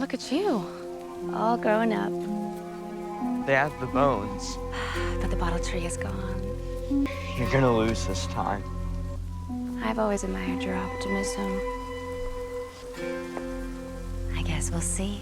look at you. All grown up. They have the bones. But the bottle tree is gone. You're gonna lose this time. I've always admired your optimism. I guess we'll see.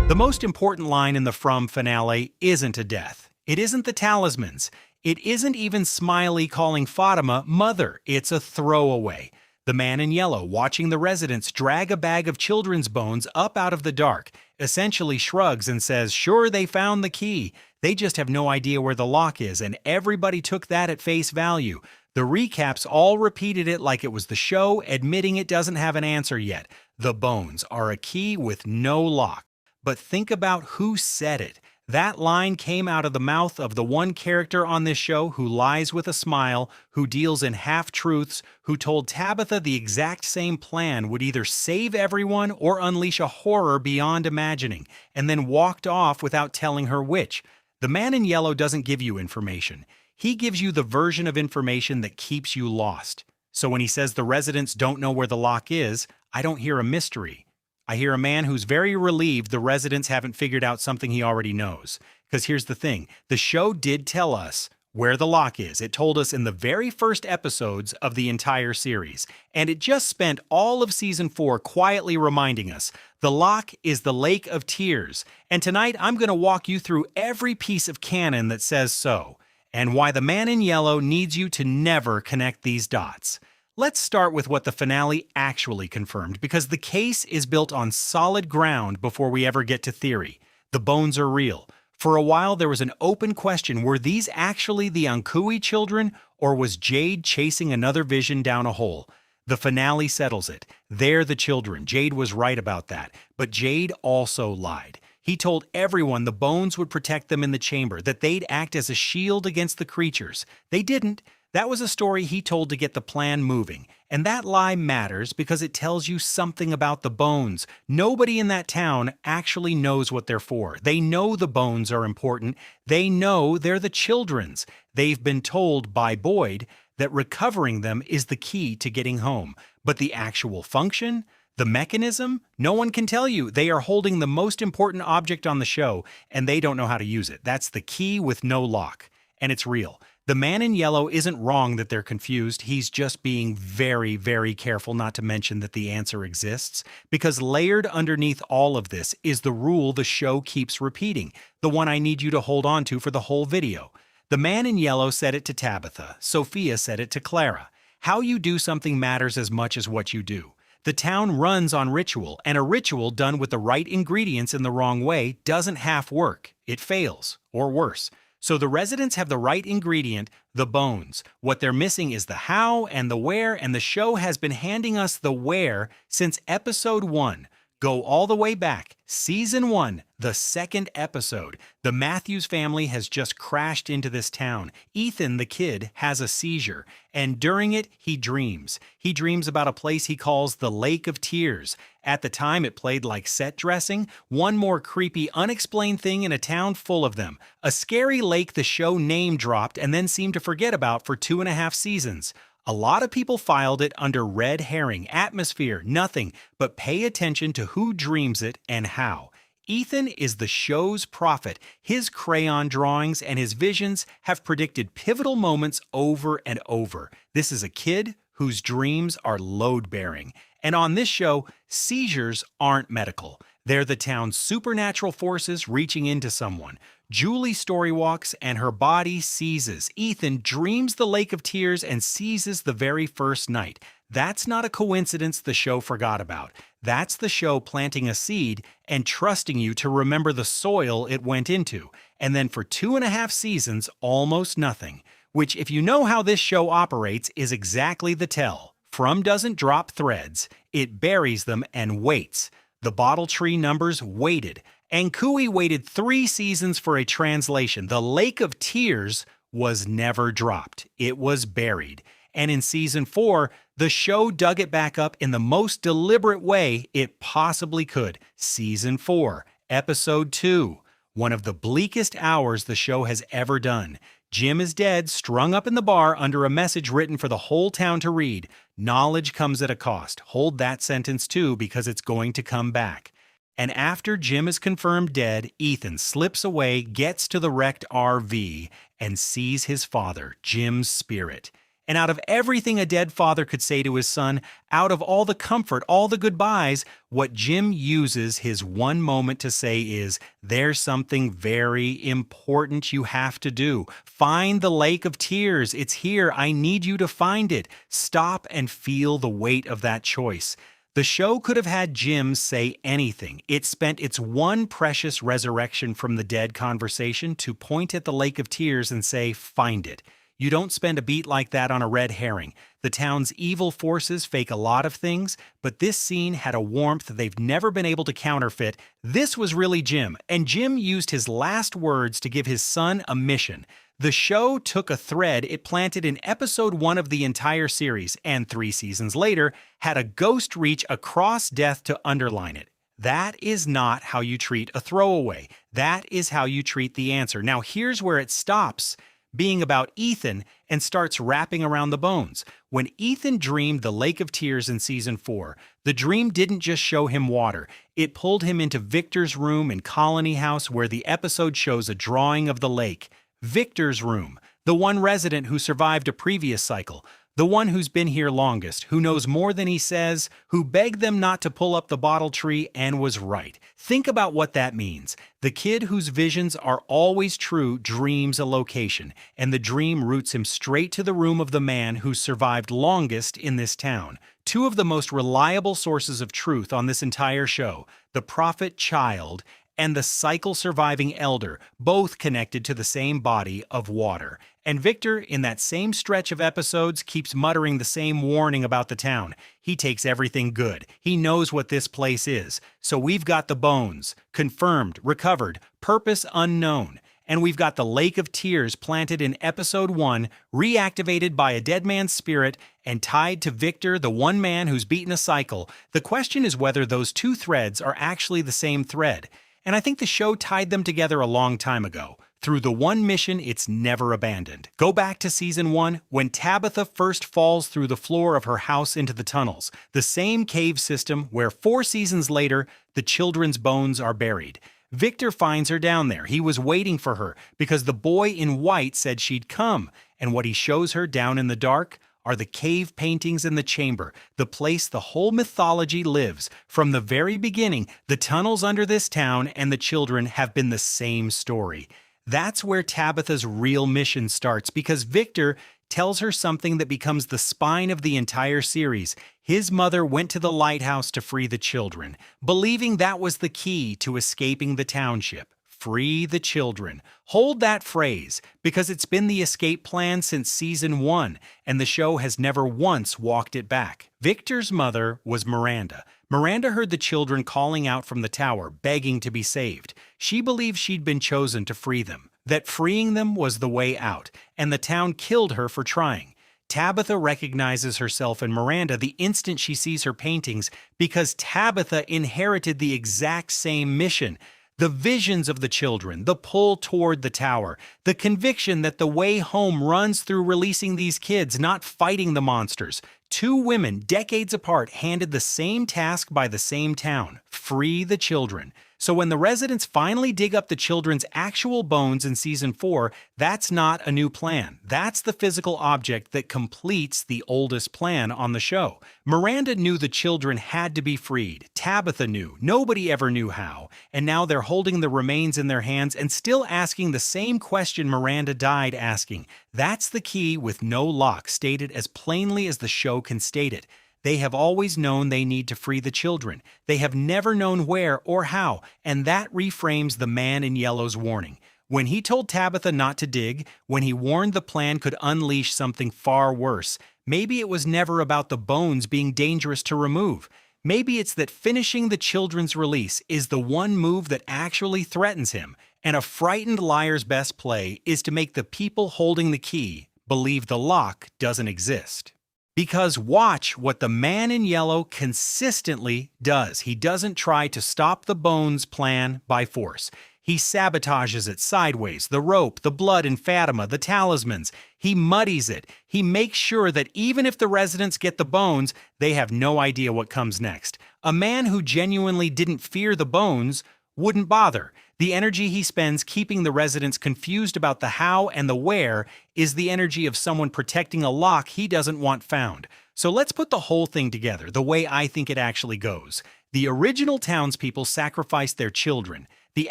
The most important line in the From finale isn't a death. It isn't the talismans. It isn't even Smiley calling Fatima mother. It's a throwaway. The man in yellow watching the residents drag a bag of children's bones up out of the dark essentially shrugs and says, sure, they found the key. They just have no idea where the lock is, and everybody took that at face value. The recaps all repeated it like it was the show, admitting it doesn't have an answer yet. The bones are a key with no lock. But think about who said it. That line came out of the mouth of the one character on this show who lies with a smile, who deals in half-truths, who told Tabitha the exact same plan would either save everyone or unleash a horror beyond imagining, and then walked off without telling her which. The man in yellow doesn't give you information. He gives you the version of information that keeps you lost. So when he says the residents don't know where the lock is, I don't hear a mystery. I hear a man who's very relieved the residents haven't figured out something he already knows. Because here's the thing, the show did tell us where the lock is. It told us in the very first episodes of the entire series. And it just spent all of Season 4 quietly reminding us, the lock is the Lake of Tears. And tonight I'm going to walk you through every piece of canon that says so, and why the man in yellow needs you to never connect these dots. Let's start with what the finale actually confirmed, because the case is built on solid ground before we ever get to theory. The bones are real. For a while, there was an open question, were these actually the Anghkooey children, or was Jade chasing another vision down a hole? The finale settles it. They're the children. Jade was right about that. But Jade also lied. He told everyone the bones would protect them in the chamber, that they'd act as a shield against the creatures. They didn't. That was a story he told to get the plan moving. And that lie matters because it tells you something about the bones. Nobody in that town actually knows what they're for. They know the bones are important. They know they're the children's. They've been told by Boyd that recovering them is the key to getting home. But the actual function? The mechanism? No one can tell you. They are holding the most important object on the show, and they don't know how to use it. That's the key with no lock. And it's real. The man in yellow isn't wrong that they're confused. He's just being very, very careful not to mention that the answer exists, because layered underneath all of this is the rule the show keeps repeating, the one I need you to hold on to for the whole video. The man in yellow said it to Tabitha. Sophia said it to Clara. How you do something matters as much as what you do. The town runs on ritual, and a ritual done with the right ingredients in the wrong way doesn't half work. It fails, or worse. So the residents have the right ingredient, the bones. What they're missing is the how and the where, and the show has been handing us the where since episode 1. Go all the way back, season 1, the second episode. The Matthews family has just crashed into this town. Ethan, the kid, has a seizure, and during it, he dreams. He dreams about a place he calls the Lake of Tears. At the time, it played like set dressing. One more creepy, unexplained thing in a town full of them. A scary lake the show name-dropped and then seemed to forget about for 2.5 seasons. A lot of people filed it under red herring, atmosphere, nothing, but pay attention to who dreams it and how. Ethan is the show's prophet. His crayon drawings and his visions have predicted pivotal moments over and over. This is a kid whose dreams are load-bearing. And on this show, seizures aren't medical. They're the town's supernatural forces reaching into someone. Julie storywalks and her body seizes. Ethan dreams the Lake of Tears and seizes the very first night. That's not a coincidence the show forgot about. That's the show planting a seed and trusting you to remember the soil it went into. And then for 2.5 seasons, almost nothing. Which, if you know how this show operates, is exactly the tell. From doesn't drop threads. It buries them and waits. The bottle tree numbers waited. Anghkooey waited 3 seasons for a translation. The Lake of Tears was never dropped. It was buried. And in season 4, the show dug it back up in the most deliberate way it possibly could. Season 4, episode 2. One of the bleakest hours the show has ever done. Jim is dead, strung up in the bar under a message written for the whole town to read. Knowledge comes at a cost. Hold that sentence too, because it's going to come back. And after Jim is confirmed dead, Ethan slips away, gets to the wrecked RV, and sees his father, Jim's spirit. And out of everything a dead father could say to his son, out of all the comfort, all the goodbyes, what Jim uses his one moment to say is, there's something very important you have to do. Find the lake of tears. It's here. I need you to find it. Stop and feel the weight of that choice. The show could have had Jim say anything. It spent its one precious resurrection from the dead conversation to point at the lake of tears and say, find it. You don't spend a beat like that on a red herring. The town's evil forces fake a lot of things, but this scene had a warmth they've never been able to counterfeit. This was really Jim, and Jim used his last words to give his son a mission. The show took a thread it planted in episode 1 of the entire series, and 3 seasons later, had a ghost reach across death to underline it. That is not how you treat a throwaway. That is how you treat the answer. Now here's where it stops being about Ethan and starts wrapping around the bones. When Ethan dreamed the Lake of Tears in Season 4, the dream didn't just show him water. It pulled him into Victor's room in Colony House, where the episode shows a drawing of the lake. Victor's room, the one resident who survived a previous cycle, the one who's been here longest, who knows more than he says, who begged them not to pull up the bottle tree and was right. Think about what that means. The kid whose visions are always true dreams a location, and the dream routes him straight to the room of the man who survived longest in this town. Two of the most reliable sources of truth on this entire show, the prophet child and the cycle-surviving elder, both connected to the same body of water. And Victor, in that same stretch of episodes, keeps muttering the same warning about the town. He takes everything good. He knows what this place is. So we've got the bones, confirmed, recovered, purpose unknown. And we've got the Lake of Tears planted in episode 1, reactivated by a dead man's spirit, and tied to Victor, the one man who's beaten a cycle. The question is whether those two threads are actually the same thread. And I think the show tied them together a long time ago, through the one mission it's never abandoned. Go back to Season 1, when Tabitha first falls through the floor of her house into the tunnels, the same cave system where 4 seasons later, the children's bones are buried. Victor finds her down there. He was waiting for her, because the boy in white said she'd come, and what he shows her down in the dark are the cave paintings in the chamber, the place the whole mythology lives. From the very beginning, the tunnels under this town and the children have been the same story. That's where Tabitha's real mission starts, because Victor tells her something that becomes the spine of the entire series. His mother went to the lighthouse to free the children, believing that was the key to escaping the township. Free the children. Hold that phrase, because it's been the escape plan since Season 1, and the show has never once walked it back. Victor's mother was Miranda. Miranda heard the children calling out from the tower, begging to be saved. She believed she'd been chosen to free them, that freeing them was the way out, and the town killed her for trying. Tabitha recognizes herself in Miranda the instant she sees her paintings, because Tabitha inherited the exact same mission. The visions of the children, the pull toward the tower, the conviction that the way home runs through releasing these kids, not fighting the monsters. 2 women, decades apart, handed the same task by the same town: free the children. So when the residents finally dig up the children's actual bones in Season 4, that's not a new plan. That's the physical object that completes the oldest plan on the show. Miranda knew the children had to be freed. Tabitha knew. Nobody ever knew how. And now they're holding the remains in their hands and still asking the same question Miranda died asking. That's the key with no lock, stated as plainly as the show can state it. They have always known they need to free the children. They have never known where or how, and that reframes the man in yellow's warning. When he told Tabitha not to dig, when he warned the plan could unleash something far worse, maybe it was never about the bones being dangerous to remove. Maybe it's that finishing the children's release is the one move that actually threatens him, and a frightened liar's best play is to make the people holding the key believe the lock doesn't exist. Because watch what the man in yellow consistently does. He doesn't try to stop the bones plan by force. He sabotages it sideways, the rope, the blood in Fatima, the talismans. He muddies it. He makes sure that even if the residents get the bones, they have no idea what comes next. A man who genuinely didn't fear the bones wouldn't bother. The energy he spends keeping the residents confused about the how and the where is the energy of someone protecting a lock he doesn't want found. So let's put the whole thing together, the way I think it actually goes. The original townspeople sacrificed their children, the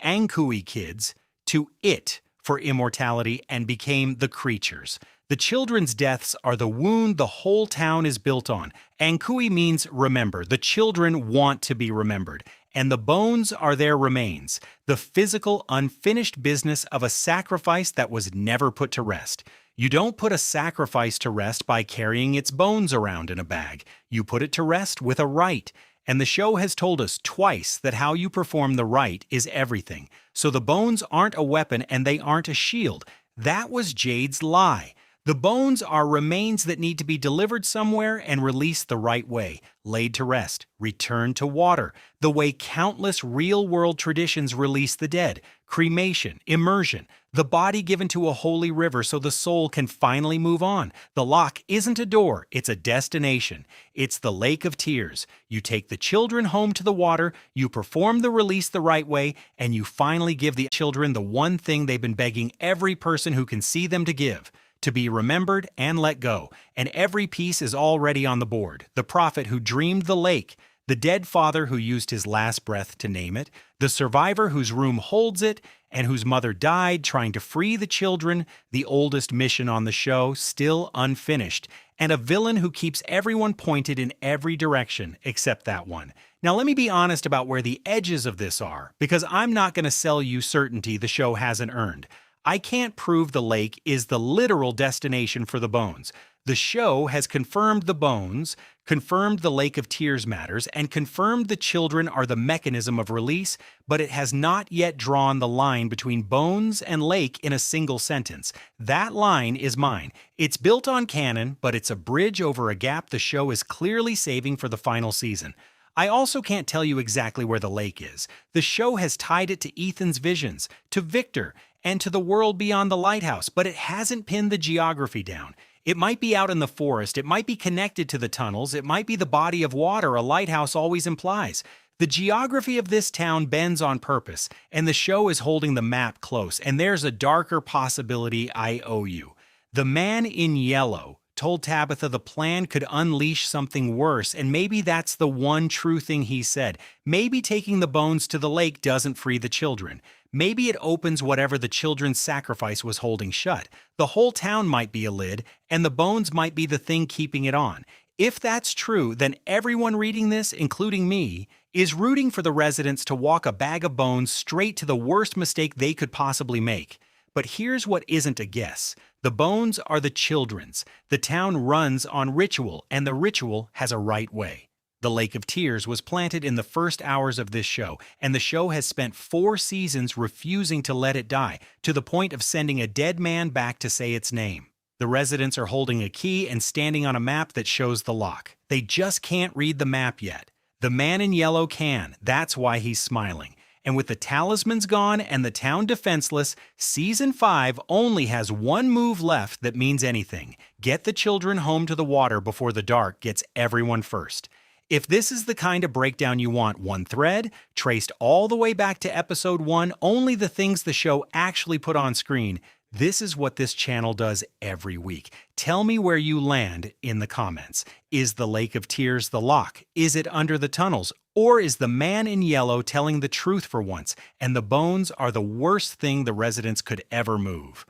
Anghkooey kids, to it for immortality and became the creatures. The children's deaths are the wound the whole town is built on. Anghkooey means remember. The children want to be remembered. And the bones are their remains, the physical, unfinished business of a sacrifice that was never put to rest. You don't put a sacrifice to rest by carrying its bones around in a bag. You put it to rest with a rite. And the show has told us twice that how you perform the rite is everything. So the bones aren't a weapon and they aren't a shield. That was Jade's lie. The bones are remains that need to be delivered somewhere and released the right way, laid to rest, returned to water, the way countless real-world traditions release the dead, cremation, immersion, the body given to a holy river so the soul can finally move on. The lock isn't a door, it's a destination. It's the lake of tears. You take the children home to the water, you perform the release the right way, and you finally give the children the one thing they've been begging every person who can see them to give. To be remembered and let go, and every piece is already on the board. The prophet who dreamed the lake, the dead father who used his last breath to name it, the survivor whose room holds it, and whose mother died trying to free the children, the oldest mission on the show, still unfinished, and a villain who keeps everyone pointed in every direction except that one. Now let me be honest about where the edges of this are, because I'm not going to sell you certainty the show hasn't earned. I can't prove the lake is the literal destination for the bones. The show has confirmed the bones, confirmed the Lake of Tears matters, and confirmed the children are the mechanism of release, but it has not yet drawn the line between bones and lake in a single sentence. That line is mine. It's built on canon, but it's a bridge over a gap the show is clearly saving for the final season. I also can't tell you exactly where the lake is. The show has tied it to Ethan's visions, to Victor, and to the world beyond the lighthouse, but it hasn't pinned the geography down. It might be out in the forest, it might be connected to the tunnels, it might be the body of water a lighthouse always implies. The geography of this town bends on purpose, and the show is holding the map close, and there's a darker possibility I owe you. The man in yellow told Tabitha the plan could unleash something worse, and maybe that's the one true thing he said. Maybe taking the bones to the lake doesn't free the children. Maybe it opens whatever the children's sacrifice was holding shut. The whole town might be a lid, and the bones might be the thing keeping it on. If that's true, then everyone reading this, including me, is rooting for the residents to walk a bag of bones straight to the worst mistake they could possibly make. But here's what isn't a guess. The bones are the children's. The town runs on ritual, and the ritual has a right way. The Lake of Tears was planted in the first hours of this show, and the show has spent 4 seasons refusing to let it die, to the point of sending a dead man back to say its name. The residents are holding a key and standing on a map that shows the lock. They just can't read the map yet. The man in yellow can, that's why he's smiling. And with the talismans gone and the town defenseless, Season 5 only has one move left that means anything. Get the children home to the water before the dark gets everyone first. If this is the kind of breakdown you want, one thread, traced all the way back to episode 1, only the things the show actually put on screen, this is what this channel does every week. Tell me where you land in the comments. Is the Lake of Tears the lock? Is it under the tunnels? Or is the man in yellow telling the truth for once, and the bones are the worst thing the residents could ever move?